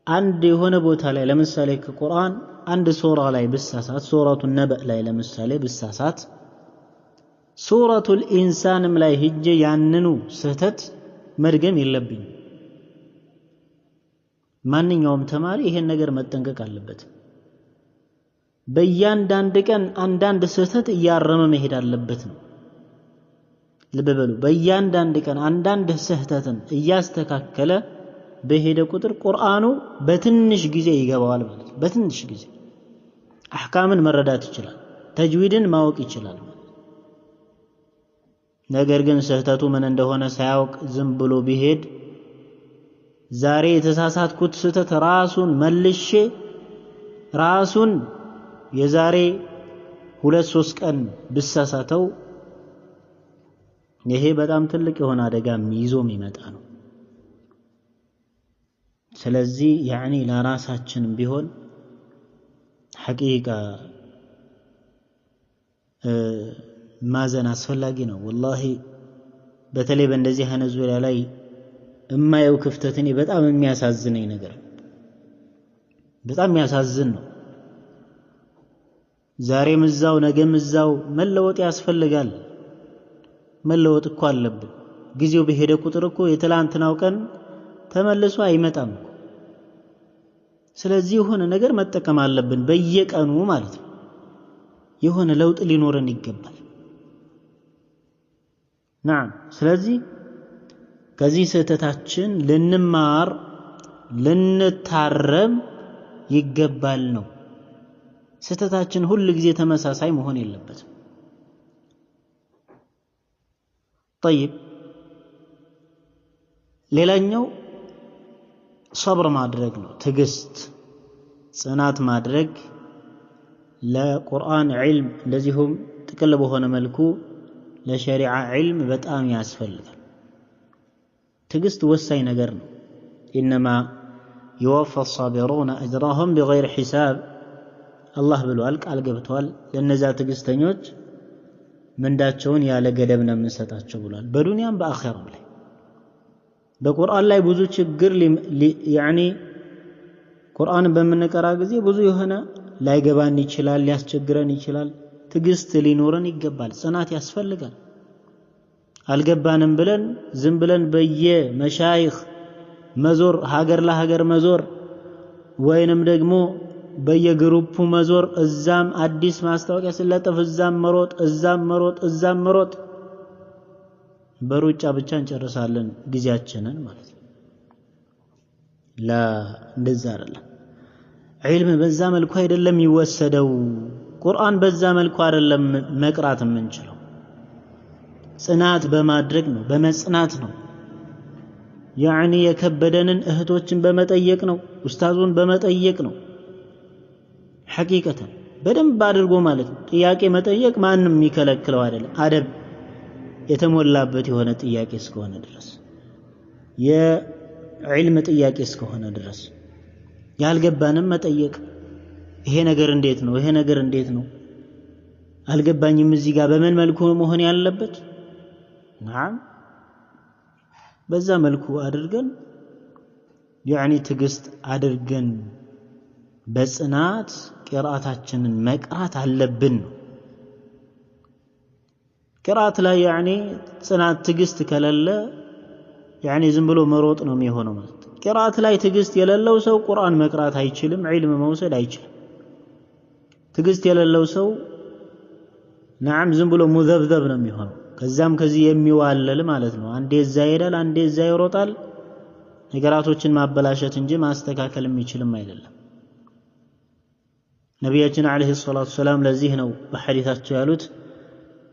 አንድ የሆነ ቦታ ላይ ለምሳሌ ከቁርአን አንድ ሱራ ላይ ብሳሳት፣ ሱረቱ ነበእ ላይ ለምሳሌ ብሳሳት፣ ሱረቱል ኢንሳንም ላይ ሂጄ ያንኑ ስህተት መድገም የለብኝም። ማንኛውም ተማሪ ይሄን ነገር መጠንቀቅ አለበት። በእያንዳንድ ቀን አንዳንድ ስህተት እያረመ መሄድ አለበት ነው። ልብ በሉ፣ በእያንዳንድ ቀን አንዳንድ ስህተትን እያስተካከለ በሄደ ቁጥር ቁርአኑ በትንሽ ጊዜ ይገባዋል ማለት ነው። በትንሽ ጊዜ አህካምን መረዳት ይችላል፣ ተጅዊድን ማወቅ ይችላል። ነገር ግን ስህተቱ ምን እንደሆነ ሳያውቅ ዝም ብሎ ቢሄድ ዛሬ የተሳሳትኩት ስህተት ራሱን መልሼ ራሱን የዛሬ 2-3 ቀን ብሳሳተው ይሄ በጣም ትልቅ የሆነ አደጋ ይዞ የሚመጣ ነው። ስለዚህ يعني ለራሳችንም ቢሆን ሐቂቃ ማዘን አስፈላጊ ነው። ወላሂ በተለይ በእንደዚህ አይነት ዙሪያ ላይ የማየው ክፍተት እኔ በጣም የሚያሳዝነኝ ነገር፣ በጣም የሚያሳዝን ነው። ዛሬም እዛው ነገም እዛው መለወጥ ያስፈልጋል። መለወጥ እኮ አለብን። ጊዜው በሄደ ቁጥር እኮ የትላንትናው ቀን ተመልሶ አይመጣም። ስለዚህ የሆነ ነገር መጠቀም አለብን በየቀኑ ማለት ነው። የሆነ ለውጥ ሊኖረን ይገባል። نعم ስለዚህ ከዚህ ስህተታችን ልንማር ልንታረም ይገባል ነው ስህተታችን ሁሉ ጊዜ ተመሳሳይ መሆን የለበትም طيب ሌላኛው صبر ማድረግ ነው ትግስት ጽናት ማድረግ ለቁርአን ዒልም እንደዚሁም ጥቅል በሆነ መልኩ ለሸሪዓ ዒልም በጣም ያስፈልጋል ትግስት ወሳኝ ነገር ነው انما يوفى الصابرون اجرهم بغير حساب الله ብሏል ቃል ገብቷል ለነዛ ትግስተኞች ምንዳቸውን ያለ ገደብ ነው የምንሰጣቸው ብሏል በዱንያም በአኺራም ላይ በቁርአን ላይ ብዙ ችግር يعني ቁርአን በመነቀራ ጊዜ ብዙ የሆነ ላይገባን ይችላል ሊያስቸግረን ይችላል ትግስት ሊኖረን ይገባል ጽናት ያስፈልጋል አልገባንም ብለን ዝም ብለን በየመሻይኽ መዞር ሀገር ለሀገር መዞር ወይንም ደግሞ በየግሩፑ መዞር እዛም አዲስ ማስታወቂያ ስለጠፍ እዛም መሮጥ በሩጫ ብቻ እንጨርሳለን ጊዜያችንን ማለት ነው ላ እንደዛ አይደለም ዒልም በዛ መልኩ አይደለም ይወሰደው ቁርአን በዛ መልኩ አይደለም መቅራት የምንችለው ጽናት በማድረግ ነው በመጽናት ነው يعني የከበደንን እህቶችን በመጠየቅ ነው ኡስታዙን በመጠየቅ ነው ሐቂቀተን በደንብ አድርጎ ማለት ነው ጥያቄ መጠየቅ ማንንም የሚከለክለው አይደለም አደብ የተሞላበት የሆነ ጥያቄ እስከሆነ ድረስ የዒልም ጥያቄ እስከሆነ ድረስ ያልገባንም መጠየቅ ይሄ ነገር እንዴት ነው አልገባኝም እዚህ ጋር በምን መልኩ መሆን ያለበት نعم በዛ መልኩ አድርገን يعني ትግስት አድርገን በጽናት ቂራአታችንን መቅራት አለብን ቂራአት ላይ يعني ጽናት ትግስት ከሌለ يعني ዝም ብሎ መሮጥ ነው የሚሆነው ማለት ቂራአት ላይ ትግስት የሌለው ሰው ቁርአን መቅራት አይችልም ዒልም መውሰድ አይችልም ትግስት የሌለው ሰው نعم ዝም ብሎ ሙዘብዘብ ነው የሚሆነው ከዛም ከዚህ የሚዋለል ማለት ነው አንዴ እዛ ይሄዳል አንዴ እዛ ይሮጣል ነገራቶችን ማበላሸት እንጂ ማስተካከል የሚችልም አይደለም ነብያችን አለይሂ ሰላቱ ሰላም ለዚህ ነው በሐዲታቸው ያሉት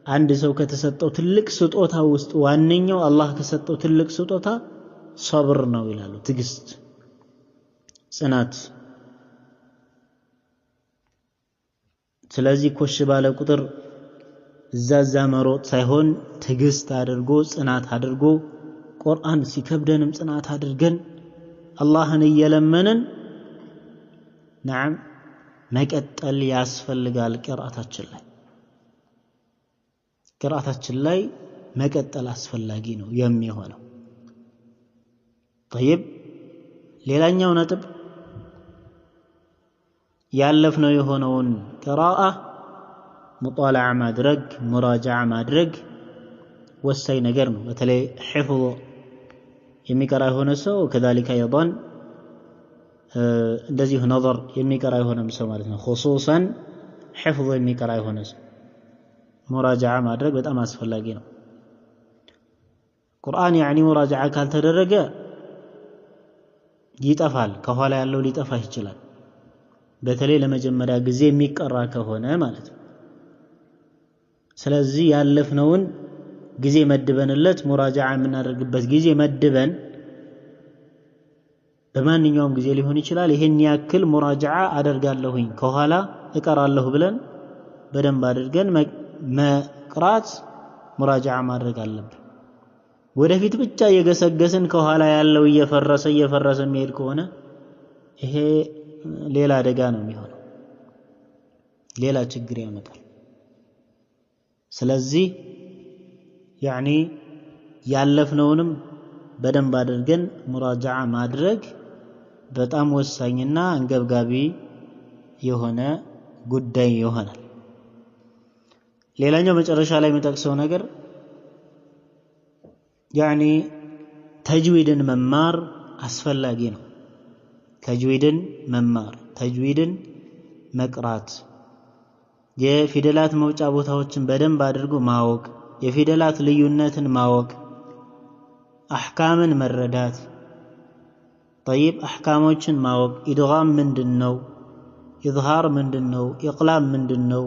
አንድ ሰው ከተሰጠው ትልቅ ስጦታ ውስጥ ዋነኛው አላህ ከሰጠው ትልቅ ስጦታ صبر ነው ይላሉ ትግስት ጽናት ስለዚህ ኮሽ ባለ ቁጥር እዛዛ መሮጥ ሳይሆን ትግስት አድርጎ ጽናት አድርጎ ቁርአን ሲከብደንም ጽናት አድርገን አላህን እየለመንን نعم መቀጠል ያስፈልጋል ቂራአታችን ላይ መቀጠል አስፈላጊ ነው የሚሆነው طيب ሌላኛው ነጥብ ያለፍነው የሆነውን ቂራአ ሙጣላዓ ማድረግ ሙራጃዓ ማድረግ ወሳኝ ነገር ነው በተለይ ሒፍዝ የሚቀራ የሆነ ሰው كذلك ايضا እንደዚህ ነظር የሚቀራ የሆነ ሰው ማለት ነው خصوصا ሒፍዝ የሚቀራ የሆነ ሰው ሙራጃዓ ማድረግ በጣም አስፈላጊ ነው ቁርአን يعني ሙራጃዓ ካልተደረገ ይጠፋል ከኋላ ያለው ሊጠፋ ይችላል በተለይ ለመጀመሪያ ጊዜ የሚቀራ ከሆነ ማለት ነው ስለዚህ ያለፍነውን ጊዜ መድበንለት ሙራጃዓ የምናደርግበት ጊዜ መድበን በማንኛውም ጊዜ ሊሆን ይችላል ይሄን ያክል ሙራጃዓ አደርጋለሁኝ ከኋላ እቀራለሁ ብለን በደንብ አድርገን መቅራት ሙራጃዓ ማድረግ አለብን ወደፊት ብቻ የገሰገስን ከኋላ ያለው እየፈረሰ የሚሄድ ከሆነ ይሄ ሌላ አደጋ ነው የሚሆነው ሌላ ችግር ያመጣል ስለዚህ يعني ያለፍነውንም በደንብ አድርገን ሙራጃዓ ማድረግ በጣም ወሳኝና አንገብጋቢ የሆነ ጉዳይ ይሆናል ሌላኛው መጨረሻ ላይ የምጠቅሰው ነገር يعني ተጅዊድን መማር አስፈላጊ ነው ተጅዊድን መማር ተጅዊድን መቅራት የፊደላት መውጫ ቦታዎችን በደንብ አድርጎ ማወቅ የፊደላት ልዩነትን ማወቅ አህካምን መረዳት طيب አህካሞችን ማወቅ ኢድጋም ምንድነው ኢዝሃር ምንድነው ኢቅላብ ምንድነው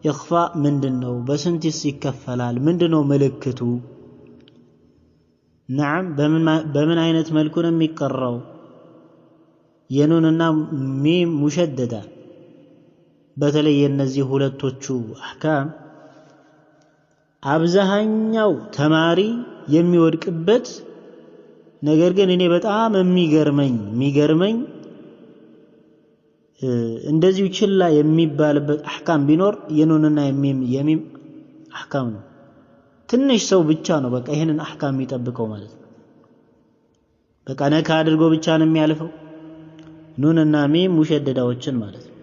ኢኽፋ ምንድነው በስንትስ ይከፈላል ምንድነው ምልክቱ نعم በምን አይነት መልኩ ነው የሚቀራው የኑንና ሚም ሙሸደዳ በተለይ የነዚህ ሁለቶቹ አህካም አብዛኛው ተማሪ የሚወድቅበት ነገር ግን እኔ በጣም የሚገርመኝ እንደዚሁ ችላ የሚባልበት አህካም ቢኖር የኑንና የሚም አህካም ነው ትንሽ ሰው ብቻ ነው በቃ ይሄንን አህካም የሚጠብቀው ማለት ነው በቃ ነካ አድርጎ ብቻ ነው የሚያልፈው ኑንና ሚም ሙሸደዳዎችን ማለት ነው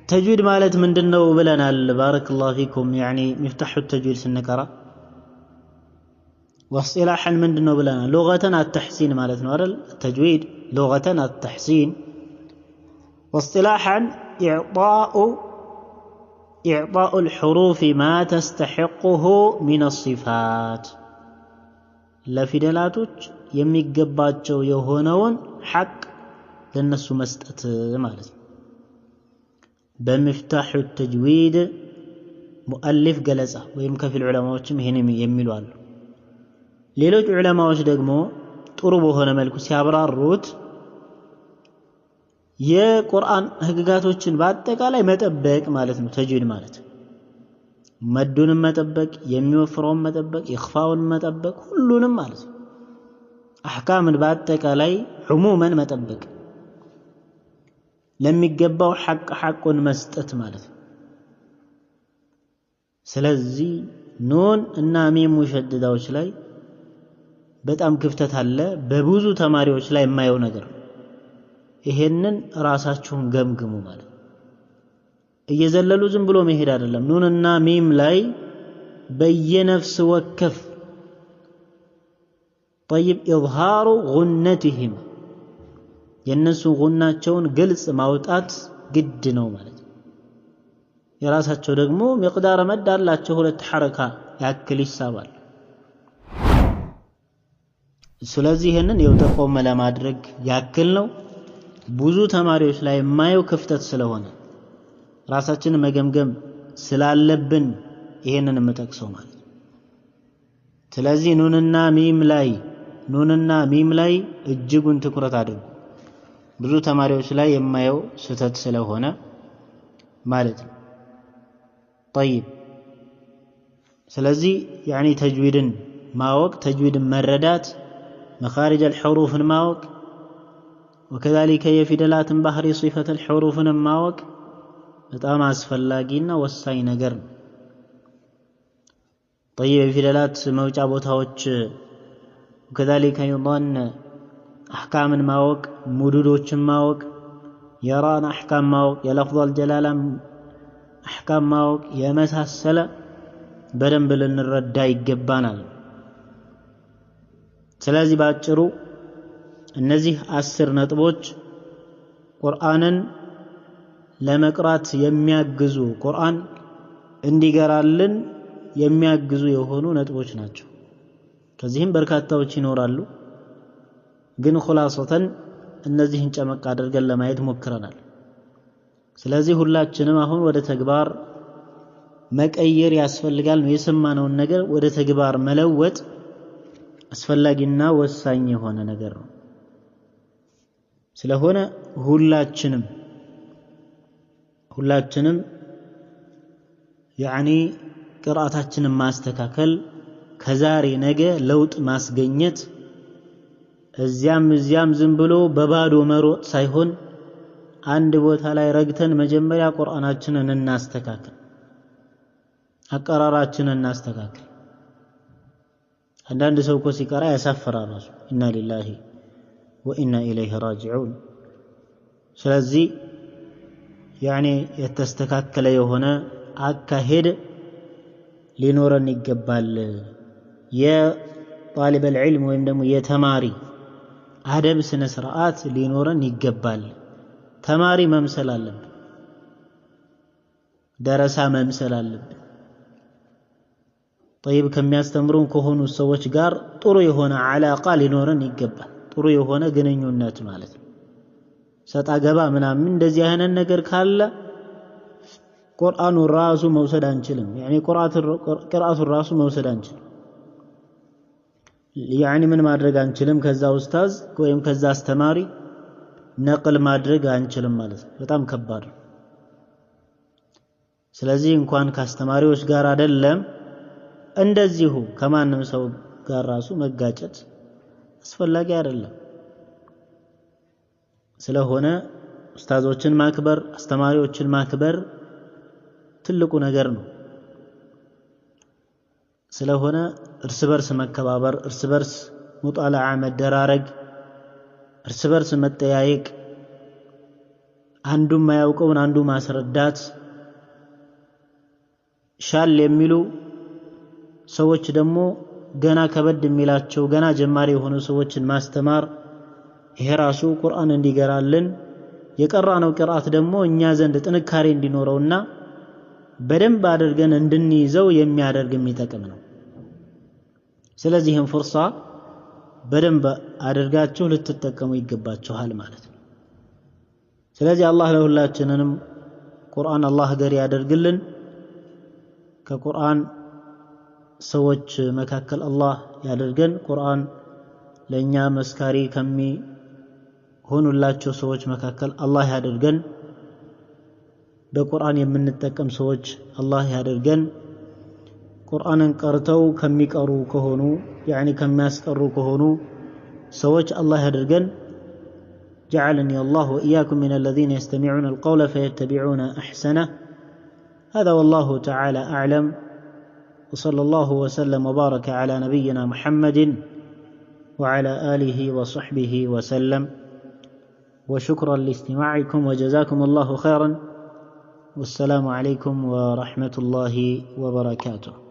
ተጅዊድ ማለት ምንድነው ብለናል ባረከላሁ ፊኩም يعني مفتاح التجويد ስንቀራ واصطلاحا ምንድነው ብለናል لغة التحسين ማለት ነው አይደል التجويد لغة التحسين واصطلاحا إعطاء الحروف ما تستحقه من الصفات ለፊደላቶች የሚገባቸው የሆነውን ሐቅ ለነሱ መስጠት ማለት ነው በمفتاح التجويد مؤلف ገለጻ ወይም ከፊል ዑለማዎችም ይሄን የሚሉ አሉ ሌሎች ዑለማዎች ደግሞ ጥሩ በሆነ መልኩ ሲያብራሩት የቁርአን ህግጋቶችን በአጠቃላይ መጠበቅ ማለት ነው ተጅዊድ ማለት መዱን መጠበቅ የሚወፍረውን መጠበቅ ኢኽፋውን መጠበቅ ሁሉንም ማለት ነው አህካምን በአጠቃላይ ዑሙመን መጠበቅ ለሚገባው ሐቁን መስጠት ማለት ነው ስለዚህ ኑን እና ሚም ሙሸደዳዎች ላይ በጣም ክፍተት አለ በብዙ ተማሪዎች ላይ የማየው ነገር ይሄንን ራሳችሁን ገምግሙ ማለት እየዘለሉ ዝም ብሎ መሄድ አይደለም ኑንና ሚም ላይ በየነፍስ ወከፍ طيب اظهار غنتهم የነሱ ጉናቸውን ግልጽ ማውጣት ግድ ነው ማለት የራሳቸው ደግሞ ሚቅዳር መድ አላቸው ሁለት ሐረካ ያክል ይሳባል ስለዚህ ይሄንን የውጠቆመ ለማድረግ ያክል ነው ብዙ ተማሪዎች ላይ የማየው ክፍተት ስለሆነ ራሳችንን መገምገም ስላለብን ይሄንን የምጠቅሰው ማለት ስለዚህ ኑንና ሚም ላይ እጅጉን ትኩረት አድርጉ ብዙ ተማሪዎች ላይ የማየው ስህተት ስለሆነ ማለት ነው طيب ስለዚህ يعني ተጅዊድን ማወቅ ተጅዊድን መረዳት مخارج الحروف ማወቅ وكذلك የፊደላት ባህሪ صفة الحروف ማወቅ በጣም አስፈላጊና ወሳኝ ነገር ነው طيب የፊደላት መውጫ ቦታዎች وكذلك يضن أحكام ማወቅ ሙዱዶችን ማወቅ የራን አህካም ማወቅ የለፍظ الجلاله አህካም ማወቅ የመሳሰለ በደንብ ልንረዳ ይገባናል ስለዚህ ባጭሩ እነዚህ 10 ነጥቦች ቁርአንን ለመቅራት የሚያግዙ ቁርአን እንዲገራልን የሚያግዙ የሆኑ ነጥቦች ናቸው ከዚህም በርካታዎች ይኖራሉ ግን ኹላሰተን እነዚህን ጨመቅ አድርገን ለማየት ሞክረናል ስለዚህ ሁላችንም አሁን ወደ ተግባር መቀየር ያስፈልጋል ነው የሰማነውን ነገር ወደ ተግባር መለወጥ አስፈላጊና ወሳኝ የሆነ ነገር ነው ስለሆነ ሁላችንም يعني ቅራአታችንን ማስተካከል ከዛሬ ነገ ለውጥ ማስገኘት እዚያም ዝም ብሎ በባዶ መሮጥ ሳይሆን አንድ ቦታ ላይ ረግተን መጀመሪያ ቁርአናችንን እናስተካክል አቀራራችንን እናስተካክል አንዳንድ ሰው እኮ ሲቀራ ያሳፍራል ራሱ ኢና ሊላሂ ወኢና ኢለይሂ ራጂዑን ስለዚህ يعني የተስተካከለ የሆነ አካሄድ ሊኖረን ይገባል የጣሊብ العلم ወይም ደግሞ የተማሪ አደብ ስነ ስርዓት ሊኖረን ይገባል ተማሪ መምሰል አለብን ደረሳ መምሰል አለብን طيب ከሚያስተምሩን ከሆኑ ሰዎች ጋር ጥሩ የሆነ አላቃ ሊኖረን ይገባል ጥሩ የሆነ ግንኙነት ማለት ነው ሰጣ ገባ ምናምን እንደዚህ አይነት ነገር ካለ ቁርአኑ ራሱ መውሰድ አንችልም يعني قراءቱ ራሱ መውሰድ አንችልም يعني ምን ማድረግ አንችልም ከዛ ኡስታዝ ወይም ከዛ አስተማሪ ነቅል ማድረግ አንችልም ማለት ነው በጣም ከባድ ነው ስለዚህ እንኳን ከአስተማሪዎች ጋር አይደለም እንደዚሁ ከማንም ሰው ጋር ራሱ መጋጨት አስፈላጊ አይደለም ስለሆነ ኡስታዞችን ማክበር አስተማሪዎችን ማክበር ትልቁ ነገር ነው ስለሆነ እርስ በርስ መከባበር እርስ በርስ ሙጣላዓ መደራረግ እርስ በርስ መጠያየቅ አንዱ ማያውቀውን አንዱ ማስረዳት ሻል የሚሉ ሰዎች ደግሞ ገና ከበድ የሚላቸው ገና ጀማሪ የሆኑ ሰዎችን ማስተማር ይሄ ራሱ ቁርአን እንዲገራልን የቀራነው ቅርአት ደግሞ እኛ ዘንድ ጥንካሬ እንዲኖረውና በደንብ አድርገን እንድንይዘው የሚያደርግ የሚጠቅም ነው ስለዚህም ፍርሳ በደንብ አድርጋችሁ ልትጠቀሙ ይገባችኋል ማለት ነው ስለዚህ አላህ ለሁላችንንም ቁርአን አላህ ገሪ ያደርግልን ከቁርአን ሰዎች መካከል አላህ ያደርገን ቁርአን ለኛ መስካሪ ከሚሆኑላቸው ሰዎች መካከል አላህ ያደርገን በቁርአን የምንጠቀም ሰዎች አላህ ያደርገን ቁርአንን ቀርተው ከሚቀሩ ከሆኑ يعني ከሚያስቀሩ ከሆኑ ሰዎች አላህ ያደርገን جعلني الله وإياكم من الذين يستمعون القول فيتبعون أحسنه هذا والله تعالى أعلم وصلى الله وسلم وبارك على نبينا محمد وعلى آله وصحبه وسلم وشكرا لاستماعكم وجزاكم الله خيرا والسلام عليكم ورحمة الله وبركاته